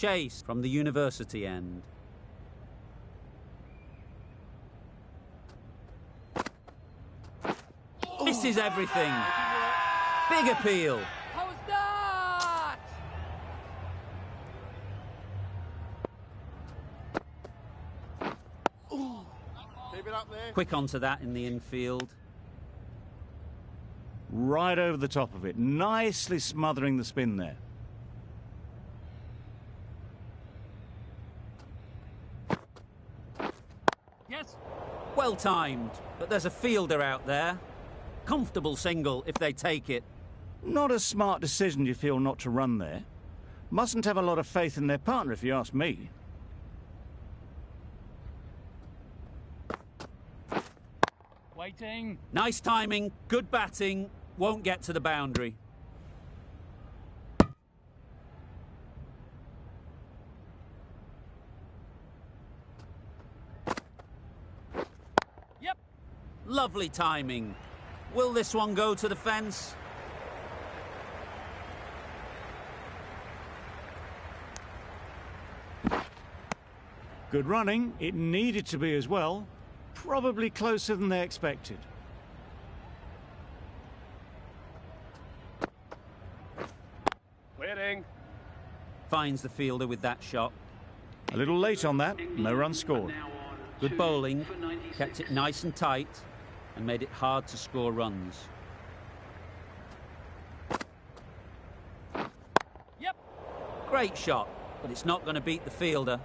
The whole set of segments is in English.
Chase from the university end. Misses everything. Big appeal. How's that? Keep it up there. Quick onto that in the infield. Right over the top of it, nicely smothering the spin there. Yes. Well timed, but there's a fielder out there. Comfortable single if they take it. Not a smart decision, you feel, not to run there. Mustn't have a lot of faith in their partner, if you ask me. Waiting. Nice timing, good batting, won't get to the boundary. Yep. Lovely timing. Will this one go to the fence? Good running. It needed to be as well. Probably closer than they expected. Waiting. Finds the fielder with that shot. A little late on that. No run scored. Good bowling, kept it nice and tight, and made it hard to score runs. Yep. Great shot, but it's not going to beat the fielder.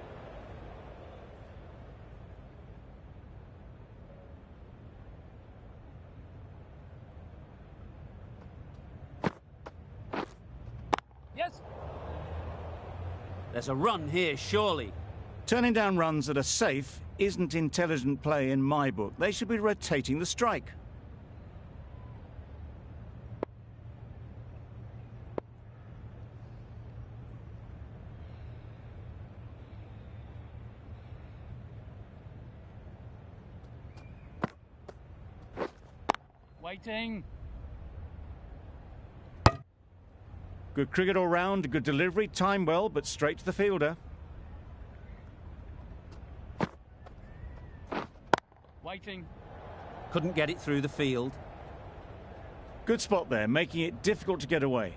Yes. There's a run here, surely. Turning down runs that are safe isn't intelligent play in my book. They should be rotating the strike. Waiting. Good cricket all round, good delivery, time well, but straight to the fielder. Waiting. Couldn't get it through the field. Good spot there, making it difficult to get away.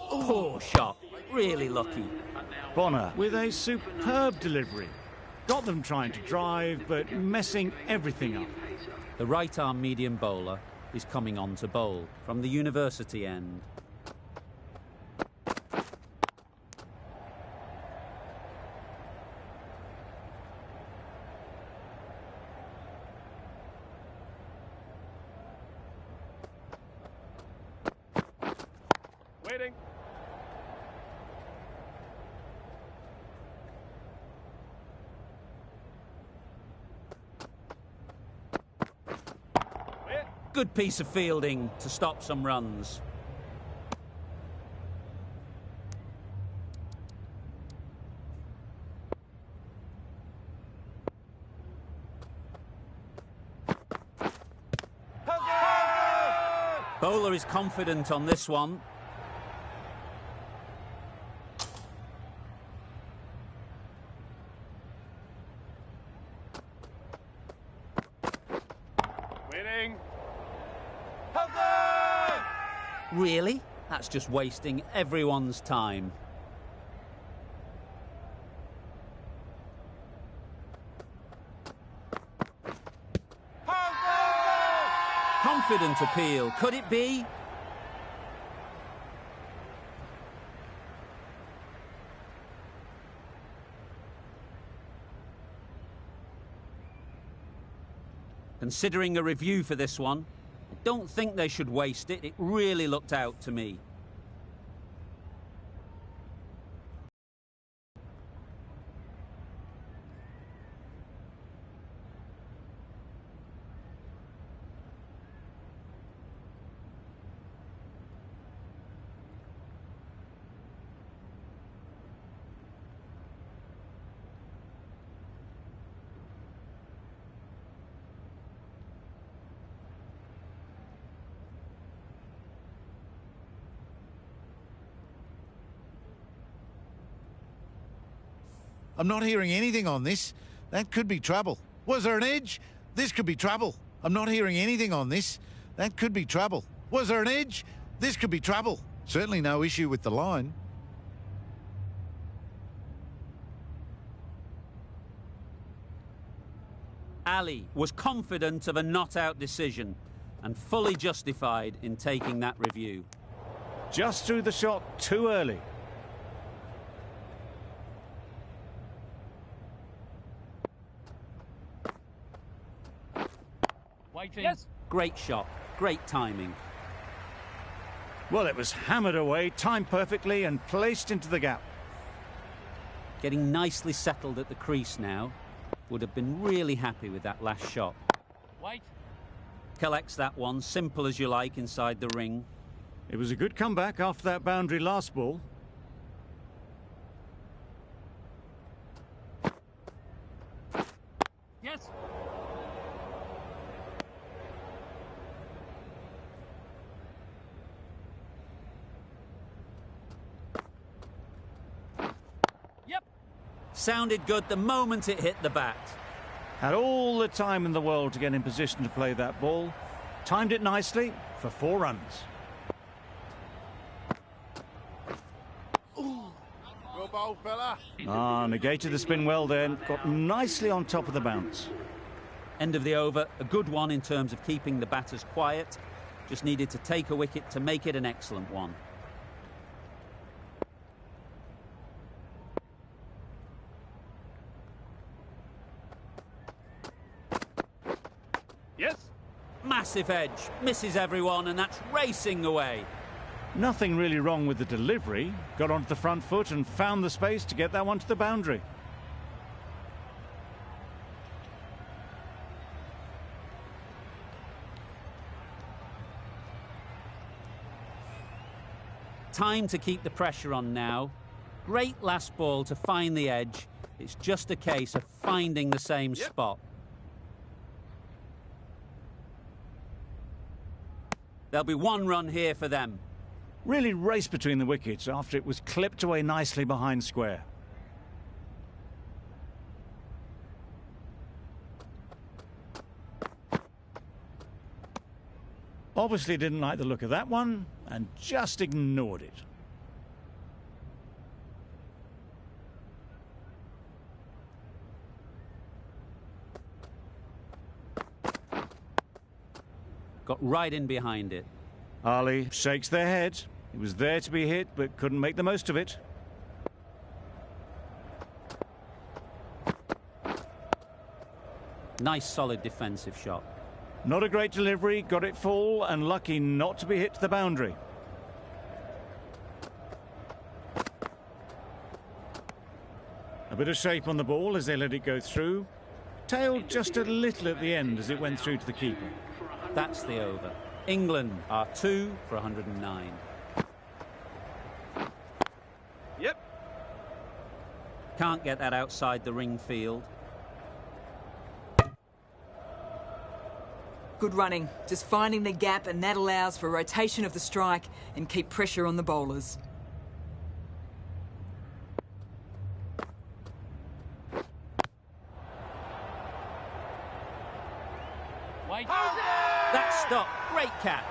Poor shot, really lucky. Bonner with a superb delivery. Got them trying to drive, but messing everything up. The right-arm medium bowler is coming on to bowl from the university end. Waiting. Good piece of fielding to stop some runs. Bowler is confident on this one. Waiting. Really? That's just wasting everyone's time. Confident appeal. Could it be? Considering a review for this one, I don't think they should waste it. It really looked out to me. I'm not hearing anything on this. That could be trouble. Was there an edge? This could be trouble. I'm not hearing anything on this. That could be trouble. Was there an edge? This could be trouble. Certainly no issue with the line. Ali was confident of a not-out decision and fully justified in taking that review. Just threw the shot too early. Waiting. Yes. Great shot, great timing. Well, it was hammered away, timed perfectly and placed into the gap. Getting nicely settled at the crease now. Would have been really happy with that last shot. Wait. Collects that one, simple as you like, inside the ring. It was a good comeback after that boundary last ball. Yes. Yep. Sounded good the moment it hit the bat. Had all the time in the world to get in position to play that ball. Timed it nicely for 4 runs. Good ball, fella. Negated the spin well then. Got nicely on top of the bounce. End of the over, a good one in terms of keeping the batters quiet. Just needed to take a wicket to make it an excellent one. Yes. Massive edge, misses everyone, and that's racing away. Nothing really wrong with the delivery. Got onto the front foot and found the space to get that one to the boundary. Time to keep the pressure on now. Great last ball to find the edge. It's just a case of finding the same spot. There'll be 1 run here for them. Really raced between the wickets after it was clipped away nicely behind square. Obviously didn't like the look of that one and just ignored it. Got right in behind it. Ali shakes their head. It was there to be hit, but couldn't make the most of it. Nice solid defensive shot. Not a great delivery, got it full and lucky not to be hit to the boundary. A bit of shape on the ball as they let it go through. Tailed just a little at the end as it went through to the keeper. That's the over. England are 2 for 109. Yep. Can't get that outside the ring field. Good running, just finding the gap, and that allows for rotation of the strike and keep pressure on the bowlers. Wait. That stop, great catch.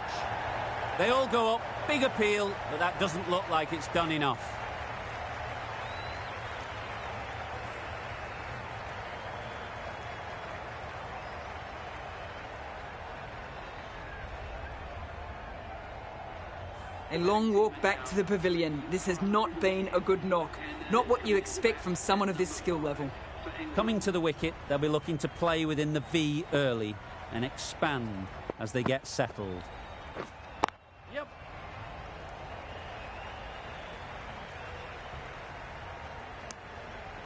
They all go up, big appeal, but that doesn't look like it's done enough. A long walk back to the pavilion. This has not been a good knock. Not what you expect from someone of this skill level. Coming to the wicket, they'll be looking to play within the V early and expand as they get settled. Yep.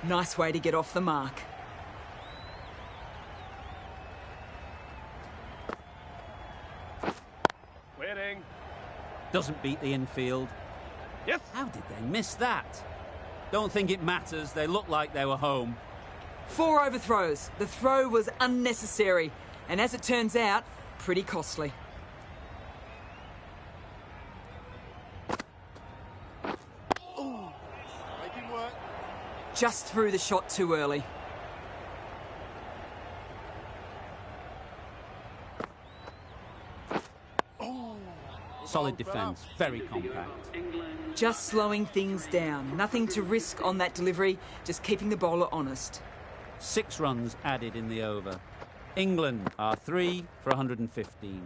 Nice way to get off the mark. Waiting. Doesn't beat the infield. Yes. How did they miss that? Don't think it matters. They look like they were home. 4 overthrows. The throw was unnecessary, and as it turns out, pretty costly. just threw the shot too early. Solid defence, very compact. Just slowing things down. Nothing to risk on that delivery, just keeping the bowler honest. 6 runs added in the over. England are 3 for 115.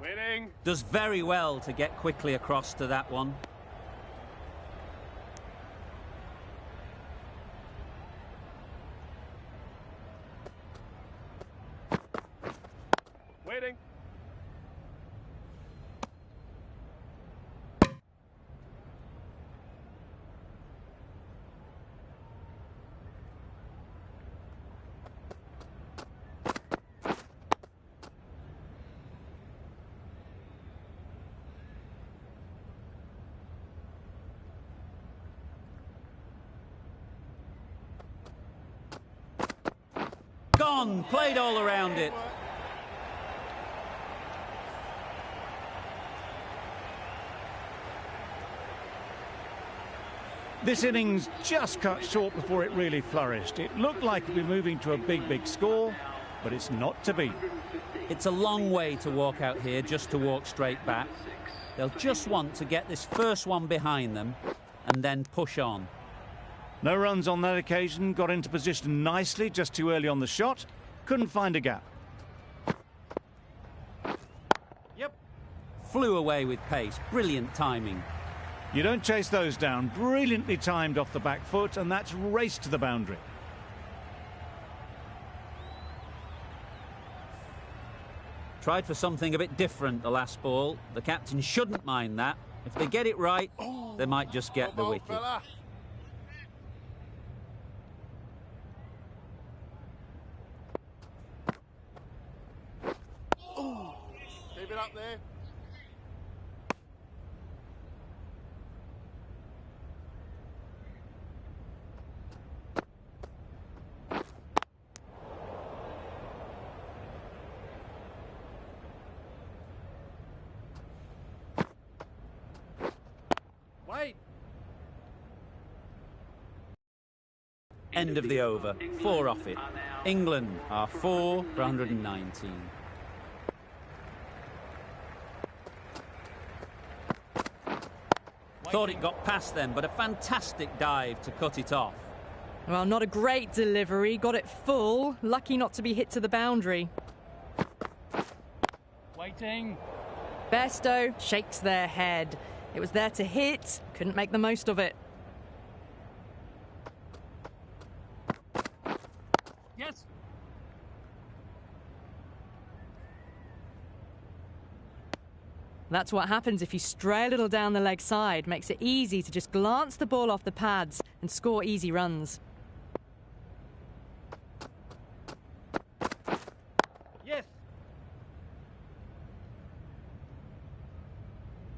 Waiting. Does very well to get quickly across to that one. Waiting. Gone, played all around it. This innings just cut short before it really flourished. It looked like it'd be moving to a big score, but it's not to be. It's a long way to walk out here just to walk straight back. They'll just want to get this first one behind them and then push on. No runs on that occasion, got into position nicely just too early on the shot, couldn't find a gap. Yep. Flew away with pace, brilliant timing. You don't chase those down, brilliantly timed off the back foot, and that's raced to the boundary. Tried for something a bit different the last ball. The captain shouldn't mind that. If they get it right, they might just get the wicket. Fella. Keep it up there. Wait. End of the over, 4 off it. England are 4 for 119. Thought it got past them, but a fantastic dive to cut it off. Well, not a great delivery. Got it full. Lucky not to be hit to the boundary. Waiting. Bairstow shakes their head. It was there to hit. Couldn't make the most of it. Yes. That's what happens if you stray a little down the leg side. Makes it easy to just glance the ball off the pads and score easy runs. Yes.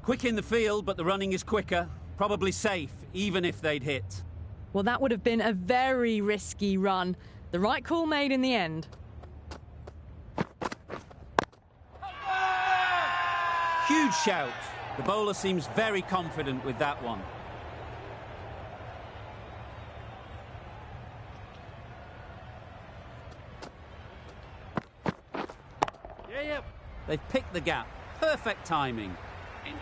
Quick in the field, but the running is quicker. Probably safe, even if they'd hit. Well, that would have been a very risky run. The right call made in the end. Huge shout. The bowler seems very confident with that one. Yeah. They've picked the gap. Perfect timing.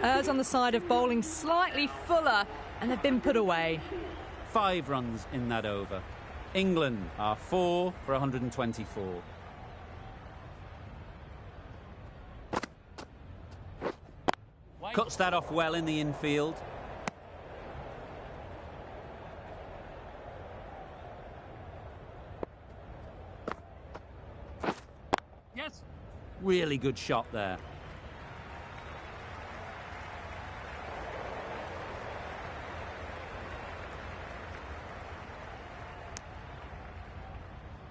Errs on the side of bowling slightly fuller, and they've been put away. 5 runs in that over. England are 4 for 124. Cuts that off well in the infield. Yes. Really good shot there.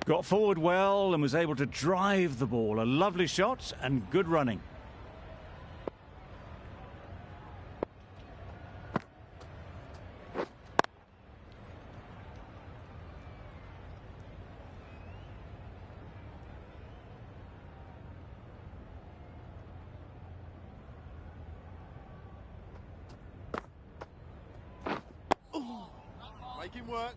Got forward well and was able to drive the ball. A lovely shot and good running. Make him work.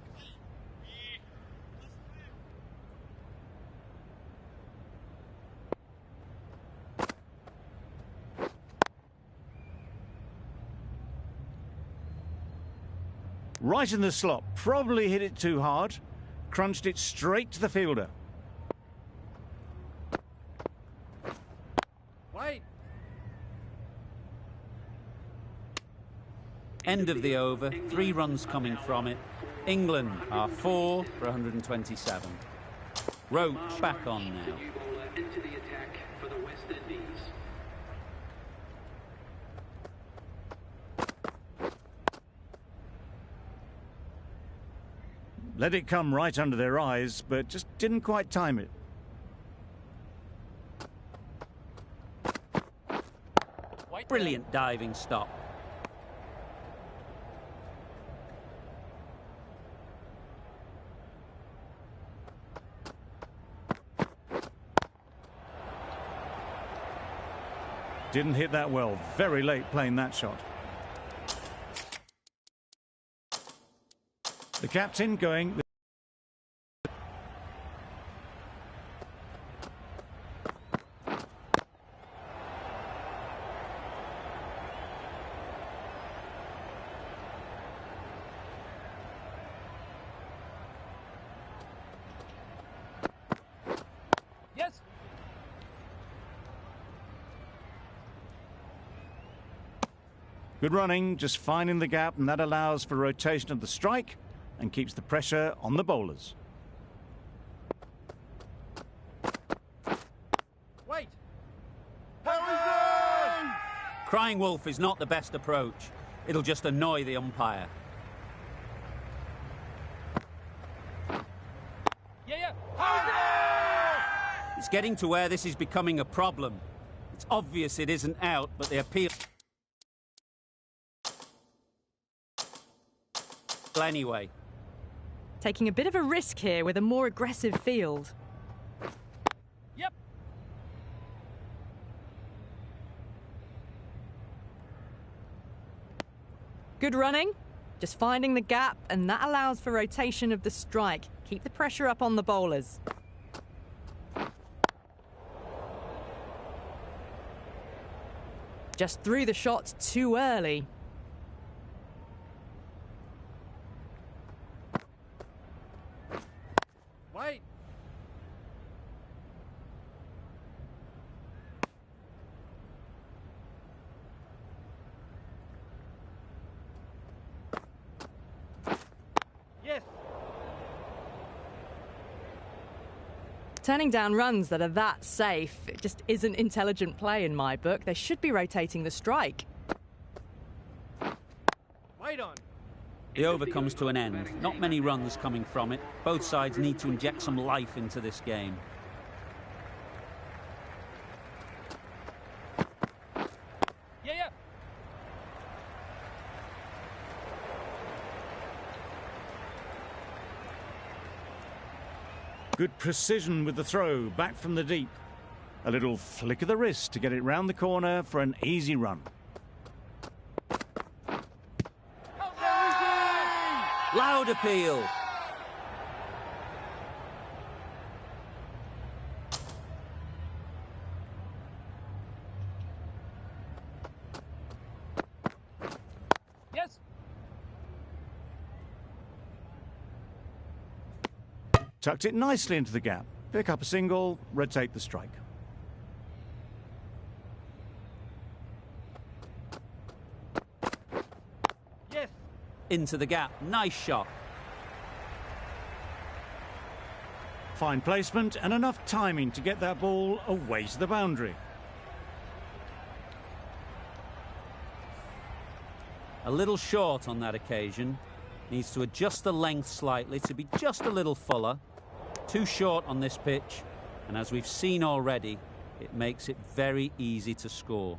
Right in the slot. Probably hit it too hard. Crunched it straight to the fielder. Wait. End of the over, 3 runs coming from it. England are 4 for 127. Roach back on now. Into the attack for the WestIndies. Let it come right under their eyes, but just didn't quite time it. Brilliant diving stop. Didn't hit that well. Very late playing that shot. The captain going. Yes. Good running, just finding the gap, and that allows for rotation of the strike and keeps the pressure on the bowlers. Wait. Crying wolf is not the best approach. It'll just annoy the umpire. Yeah. It's getting to where this is becoming a problem. It's obvious it isn't out, but they appeal anyway. Taking a bit of a risk here with a more aggressive field. Yep. Good running, just finding the gap, and that allows for rotation of the strike. Keep the pressure up on the bowlers. Just threw the shots too early. Wait. Yes. Turning down runs that are that safe, it just isn't intelligent play in my book. They should be rotating the strike. Wait on. The over comes to an end. Not many runs coming from it. Both sides need to inject some life into this game. Yeah. Good precision with the throw, back from the deep. A little flick of the wrist to get it round the corner for an easy run. Loud appeal. Yes. Tucked it nicely into the gap. Pick up a single, rotate the strike. Yes. Into the gap. Nice shot. Fine placement and enough timing to get that ball away to the boundary. A little short on that occasion. Needs to adjust the length slightly to be just a little fuller. Too short on this pitch, and as we've seen already, it makes it very easy to score.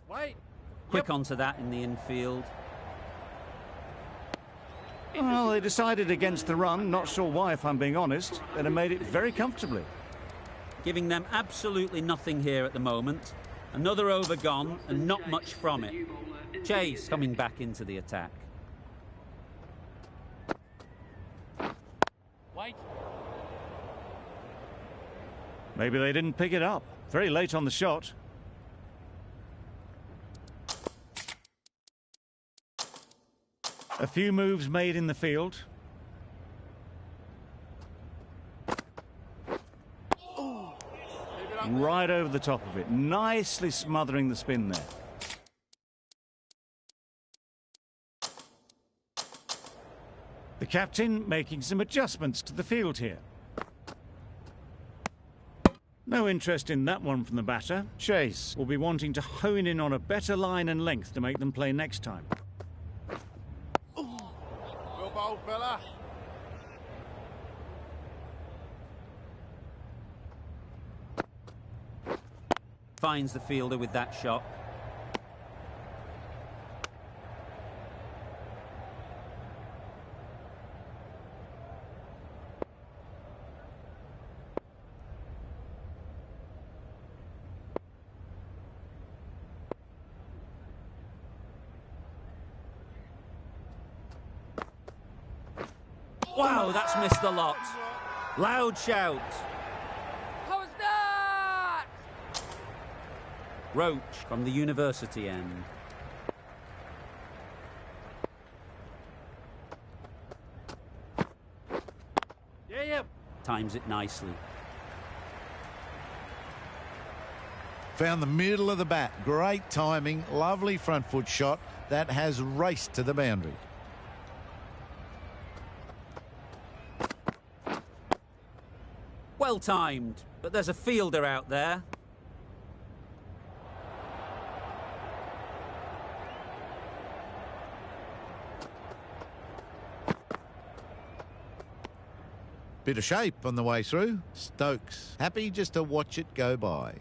Wait. Quick onto that in the infield. Well, they decided against the run. Not sure why, if I'm being honest. They'd have made it very comfortably. Giving them absolutely nothing here at the moment. Another over gone and not much from it. Chase coming back into the attack. Wait. Maybe they didn't pick it up. Very late on the shot. A few moves made in the field. Right over the top of it. Nicely smothering the spin there. The captain making some adjustments to the field here. No interest in that one from the batter. Chase will be wanting to hone in on a better line and length to make them play next time. Well bowled, fella. Finds the fielder with that shot. Wow, that's missed the lot. Loud shout. How is that? Roach from the university end. Yeah. Times it nicely. Found the middle of the bat. Great timing. Lovely front foot shot. That has raced to the boundary. Well timed, but there's a fielder out there. Bit of shape on the way through. Stokes happy just to watch it go by.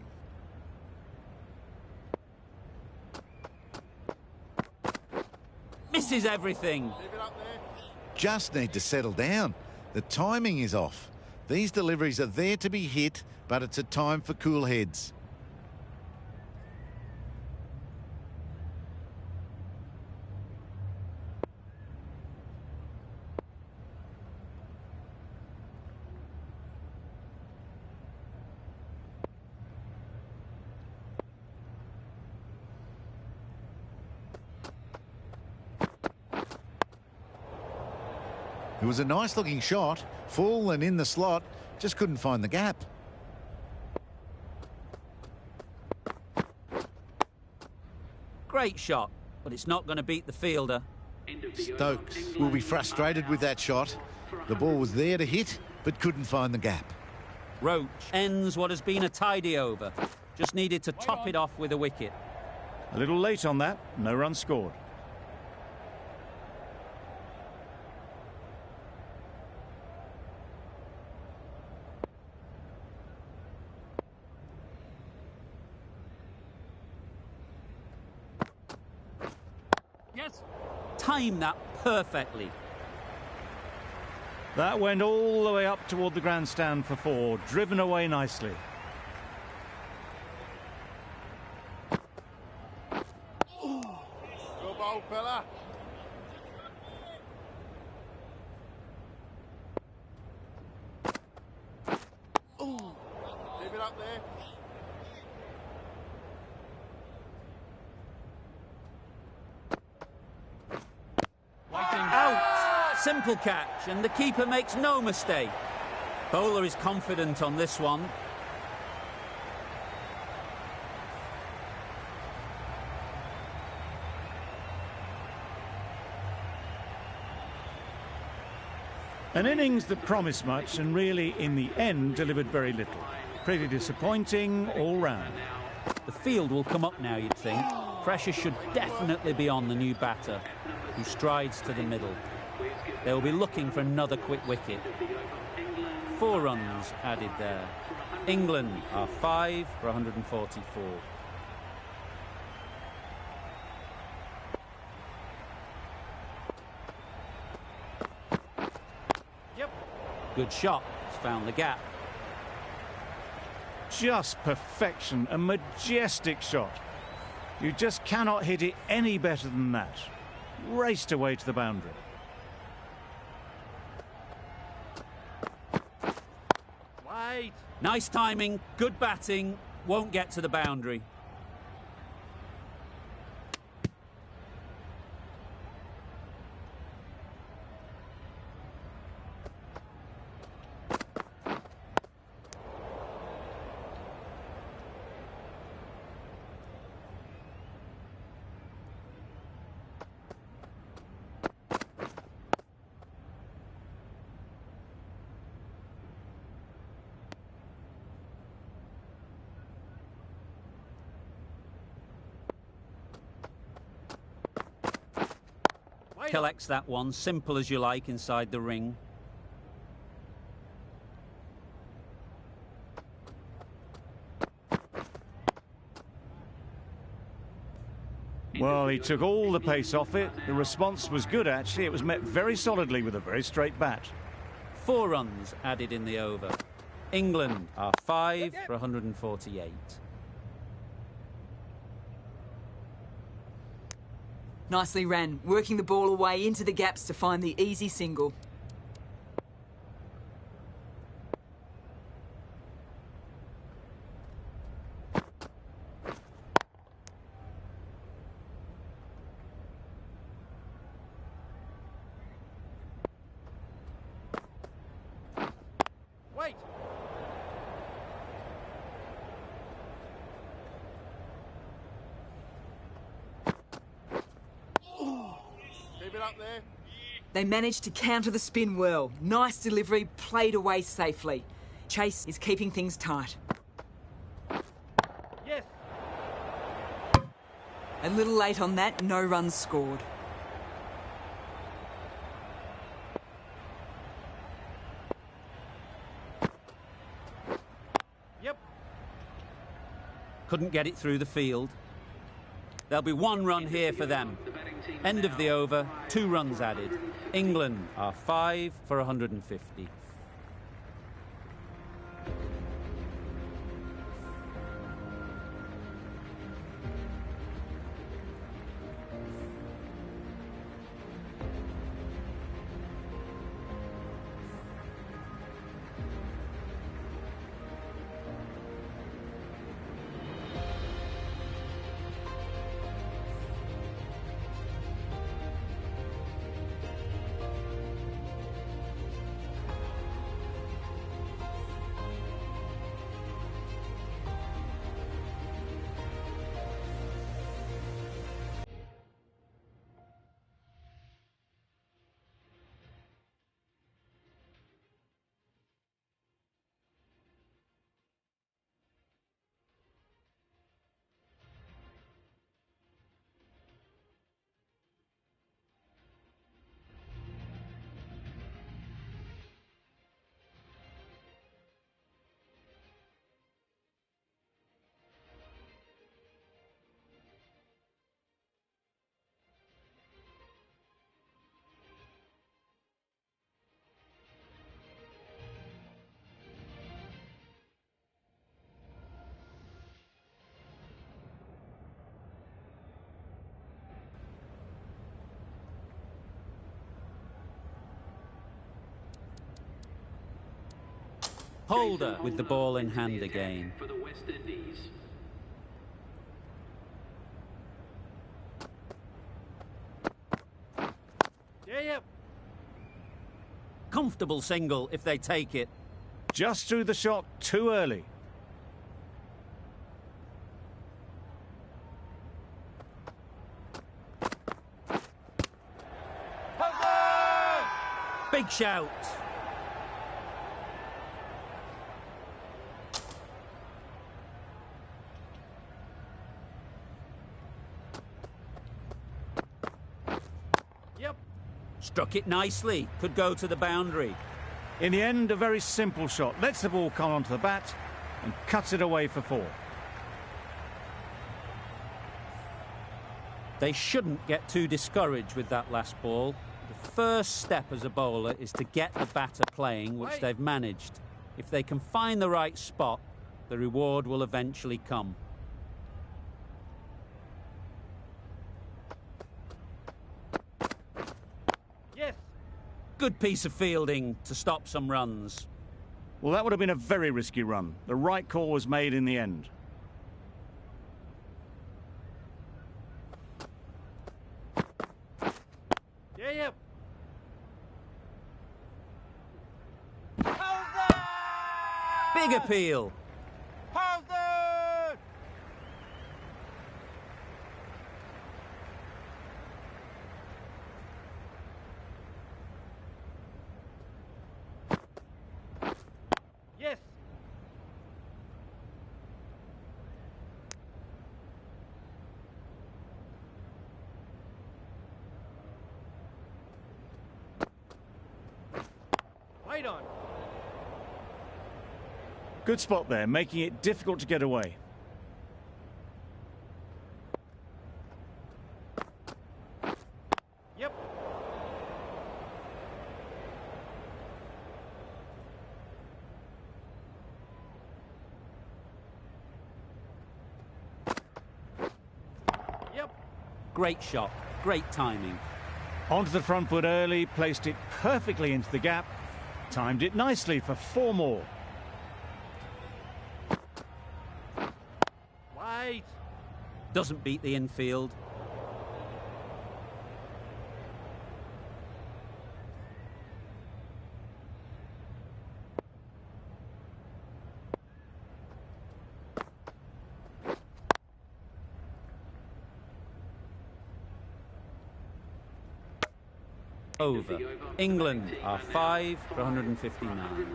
Misses everything. Leave it up there. Just need to settle down. The timing is off. These deliveries are there to be hit, but it's a time for cool heads. It was a nice looking shot, full and in the slot, just couldn't find the gap. Great shot, but it's not going to beat the fielder. Stokes will be frustrated with that shot. The ball was there to hit, but couldn't find the gap. Roach ends what has been a tidy over. Just needed to top it off with a wicket. A little late on that. No run scored. Yes. Timed that perfectly. That went all the way up toward the grandstand for 4. Driven away nicely. Well bowled, fella. Leave it up there. Out! Simple catch, and the keeper makes no mistake. Bowler is confident on this one. An innings that promised much and really, in the end, delivered very little. Pretty disappointing all round. The field will come up now, you'd think. Pressure should definitely be on the new batter, who strides to the middle. Please give They'll be looking for another quick wicket. 4 runs added there. England are 5 for 144. Yep. Good shot. It's found the gap. Just perfection, a majestic shot. You just cannot hit it any better than that. Raced away to the boundary. Wait. Nice timing, good batting, won't get to the boundary. Collects that one, simple as you like, inside the ring. Well, he took all the pace off it. The response was good, actually. It was met very solidly with a very straight bat. 4 runs added in the over. England are 5 for 148. Nicely ran, working the ball away into the gaps to find the easy single. Wait. Keep it up there. They managed to counter the spin well. Nice delivery, played away safely. Chase is keeping things tight. Yes. A little late on that, no runs scored. Yep. Couldn't get it through the field. There'll be 1 run here for them. End of the over, 2 runs added. England are 5 for 150. Holder with the ball in hand again. For the West Indies. Yep. Comfortable single if they take it. Just threw the shot too early. Big shout. Yep. Struck it nicely. Could go to the boundary. In the end, a very simple shot. Lets the ball come onto the bat and cuts it away for 4. They shouldn't get too discouraged with that last ball. The first step as a bowler is to get the batter playing, which they've managed. If they can find the right spot, the reward will eventually come. Yes. Good piece of fielding to stop some runs. Well, that would have been a very risky run. The right call was made in the end. Yeah. Big appeal. Hold it! Yes. Wait on. Good spot there, making it difficult to get away. Yep. Yep. Great shot. Great timing. Onto the front foot early, placed it perfectly into the gap. Timed it nicely for 4 more. Wait. Doesn't beat the infield. Over. England are 5 for 159.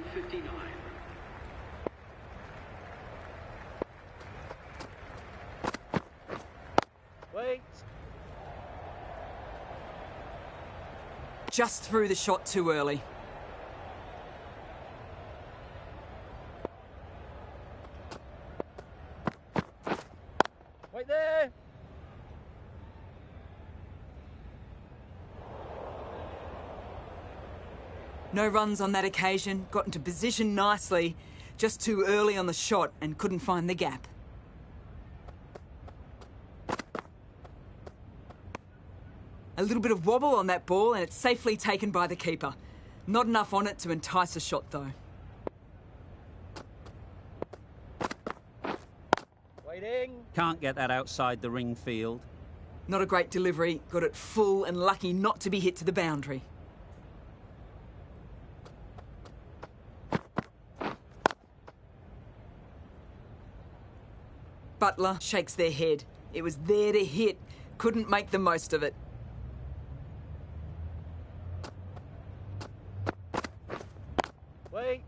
Wait. Just threw the shot too early. Wait there. No runs on that occasion, got into position nicely, just too early on the shot and couldn't find the gap. A little bit of wobble on that ball and it's safely taken by the keeper. Not enough on it to entice a shot though. Waiting. Can't get that outside the ring field. Not a great delivery, got it full and lucky not to be hit to the boundary. Butler shakes their head. It was there to hit, couldn't make the most of it. Wait.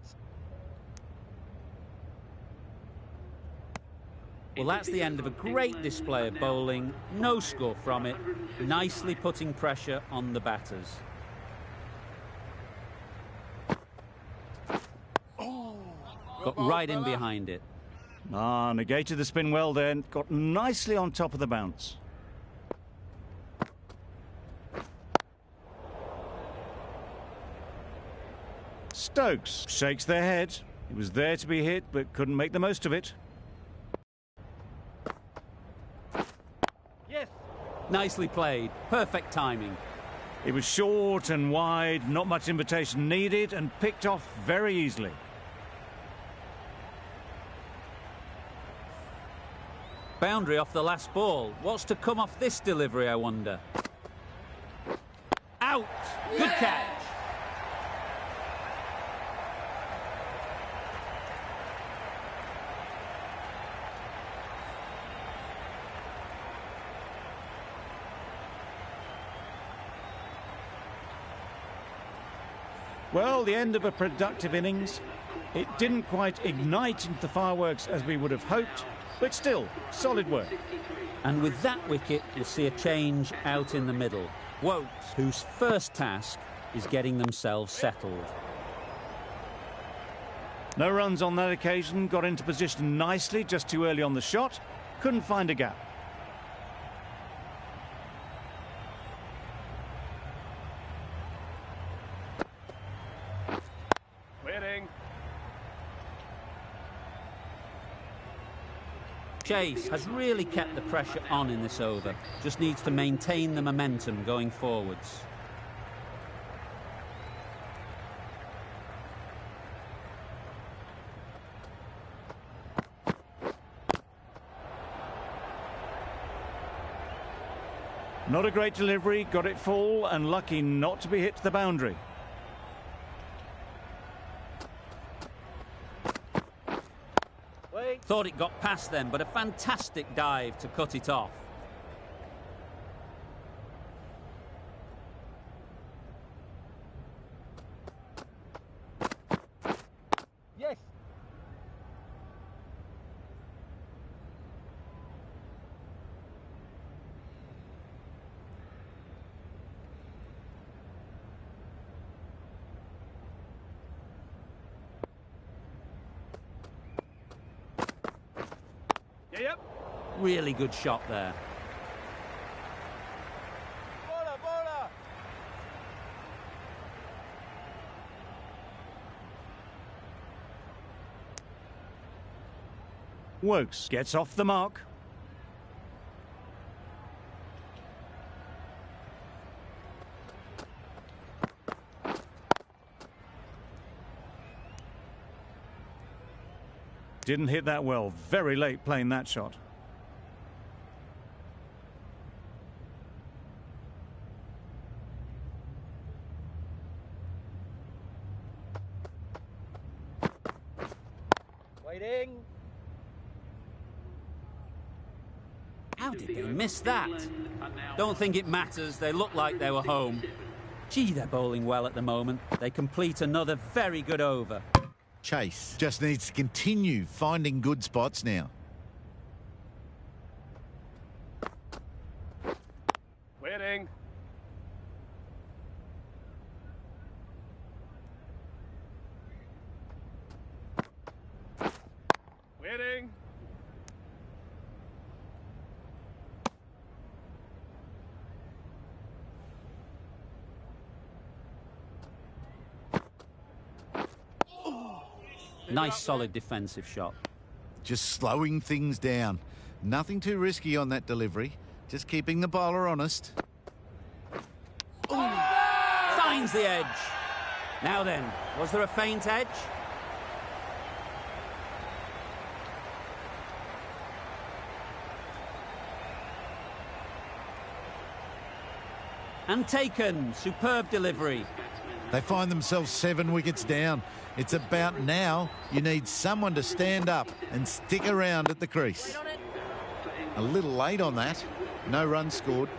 Well, that's the end of a great display of bowling. No score from it. Nicely putting pressure on the batters. Got right in behind it. Negated the spin well then. Got nicely on top of the bounce. Stokes shakes their head. He was there to be hit, but couldn't make the most of it. Yes. Nicely played. Perfect timing. It was short and wide, not much invitation needed, and picked off very easily. Boundary off the last ball. What's to come off this delivery, I wonder? Out! Good catch. Well, the end of a productive innings. It didn't quite ignite into the fireworks as we would have hoped, but still, solid work. And with that wicket, we'll see a change out in the middle. Wokes, whose first task is getting themselves settled. No runs on that occasion, got into position nicely, just too early on the shot, couldn't find a gap. Waiting. Chase has really kept the pressure on in this over, just needs to maintain the momentum going forwards. Not a great delivery, got it full and lucky not to be hit to the boundary. Wait. Thought it got past them, but a fantastic dive to cut it off. Yes. Yep. Really good shot there. Bowler, bowler. Wokes gets off the mark. Didn't hit that well, very late playing that shot. Waiting. How did they miss that? Don't think it matters, they look like they were home. Gee, they're bowling well at the moment. They complete another very good over. Chase just needs to continue finding good spots now. Waiting. Waiting. Nice solid defensive shot. Just slowing things down. Nothing too risky on that delivery. Just keeping the bowler honest. Finds the edge. Now then, was there a faint edge? And taken. Superb delivery. They find themselves 7 wickets down. It's about now you need someone to stand up and stick around at the crease. A little late on that. No runs scored.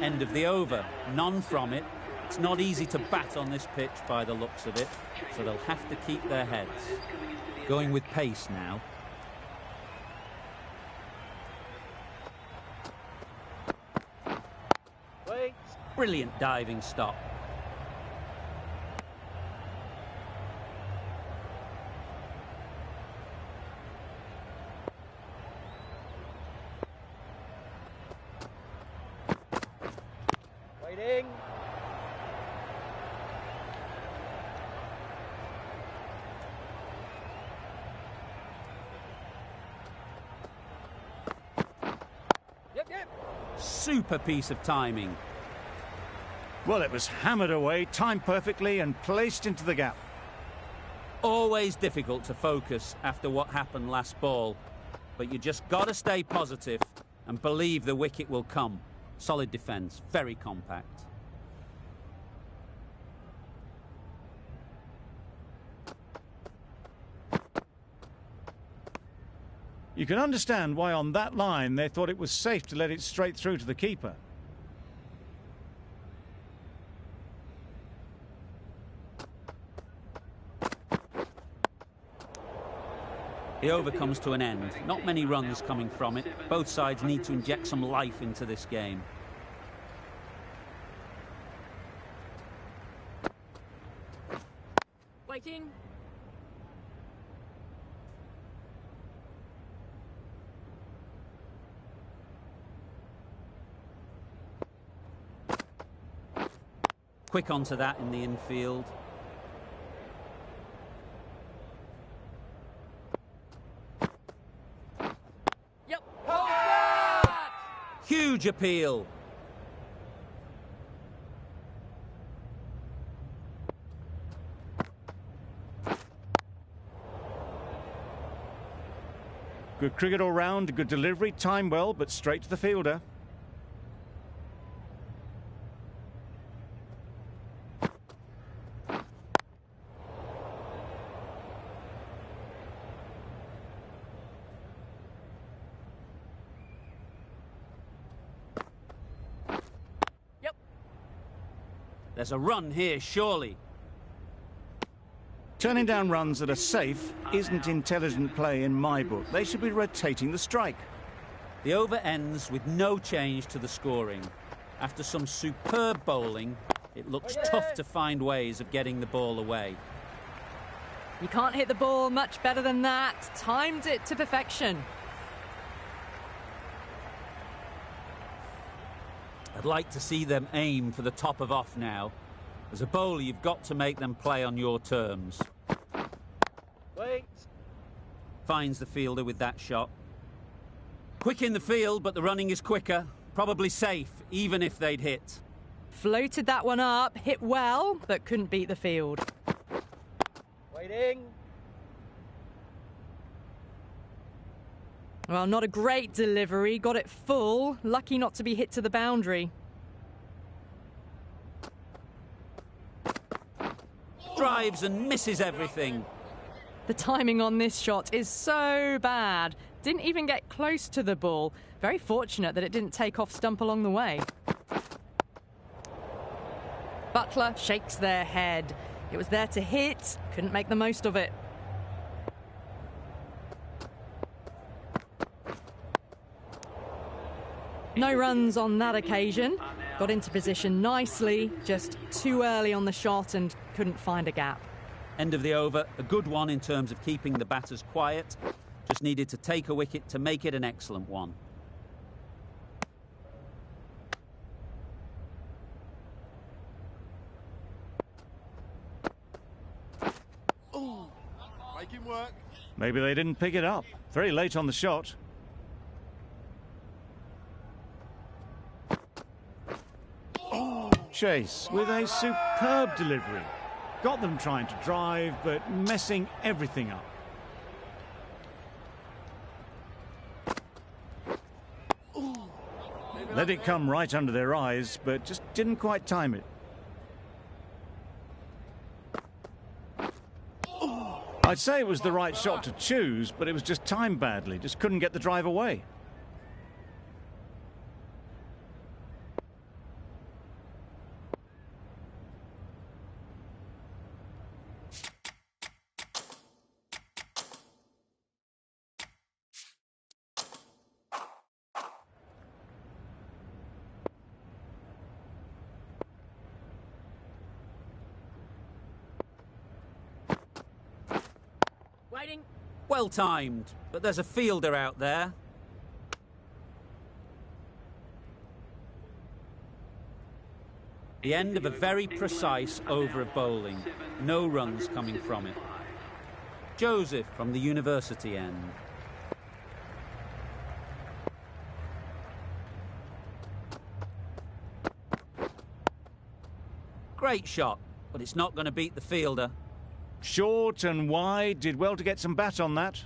End of the over. None from it. It's not easy to bat on this pitch by the looks of it, so they'll have to keep their heads. Going with pace now. Wait. Brilliant diving stop. Waiting. Yep. Super piece of timing. Well, it was hammered away, timed perfectly and placed into the gap. Always difficult to focus after what happened last ball, but you just got to stay positive and believe the wicket will come. Solid defence, very compact. You can understand why on that line they thought it was safe to let it straight through to the keeper. The over comes to an end. Not many runs coming from it. Both sides need to inject some life into this game. Waiting. Quick onto that in the infield. Yep. Huge appeal. Good cricket all round, good delivery, time well, but straight to the fielder. Yep. There's a run here, surely. Turning down runs that are safe isn't intelligent play in my book. They should be rotating the strike. The over ends with no change to the scoring. After some superb bowling, it looks tough to find ways of getting the ball away. You can't hit the ball much better than that. Timed it to perfection. I'd like to see them aim for the top of off now. As a bowler, you've got to make them play on your terms. Wait. Finds the fielder with that shot. Quick in the field, but the running is quicker. Probably safe, even if they'd hit. Floated that one up, hit well, but couldn't beat the field. Waiting. Well, not a great delivery. Got it full. Lucky not to be hit to the boundary. Drives and misses everything. The timing on this shot is so bad. Didn't even get close to the ball. Very fortunate that it didn't take off stump along the way. Butler shakes their head. It was there to hit, couldn't make the most of it. No runs on that occasion. Got into position nicely, just too early on the shot and couldn't find a gap. End of the over, a good one in terms of keeping the batters quiet. Just needed to take a wicket to make it an excellent one. Ooh, make him work. Maybe they didn't pick it up. Very late on the shot. Chase with a superb delivery. Got them trying to drive, but messing everything up. Let it come right under their eyes, but just didn't quite time it. I'd say it was the right shot to choose, but it was just timed badly. Just couldn't get the drive away. Waiting. Well timed, but there's a fielder out there. The end of a very precise over of bowling. No runs coming from it. Joseph from the university end. Great shot, but it's not going to beat the fielder. Short and wide, did well to get some bat on that.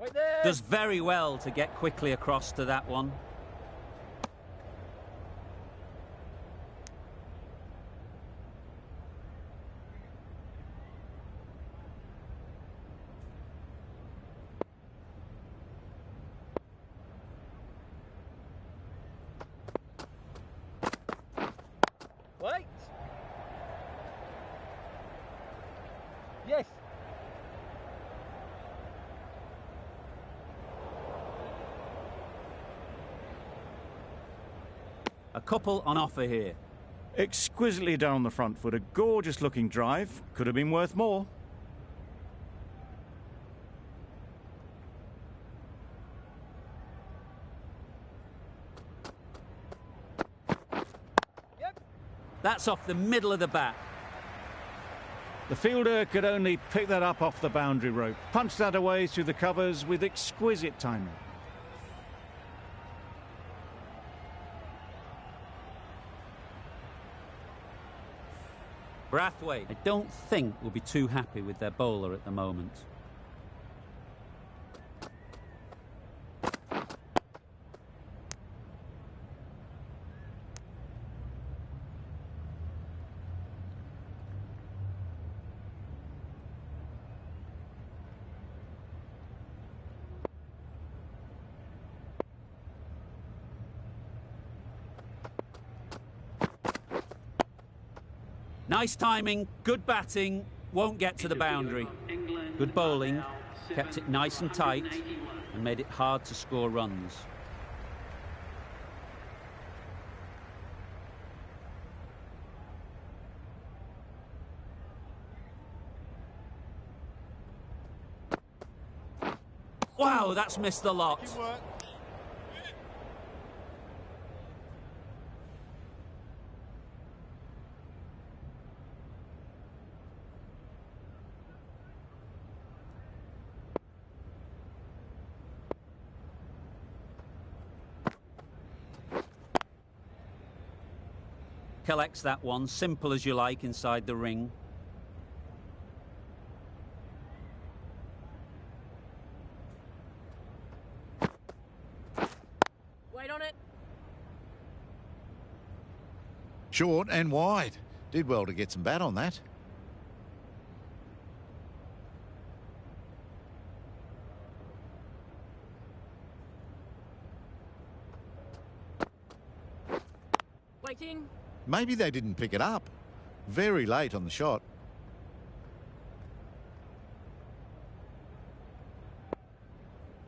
Wait there. Does very well to get quickly across to that one. A couple on offer here. Exquisitely done on the front foot. A gorgeous looking drive. Could have been worth more. That's off the middle of the bat. The fielder could only pick that up off the boundary rope. Punched that away through the covers with exquisite timing. Brathwaite, I don't think, will be too happy with their bowler at the moment. Nice timing, good batting, won't get to the boundary. Good bowling, kept it nice and tight and made it hard to score runs. Wow, that's missed the lot. Collects that one, simple as you like, inside the ring. Wait on it. Short and wide. Did well to get some bat on that. Waiting. Maybe they didn't pick it up. Very late on the shot.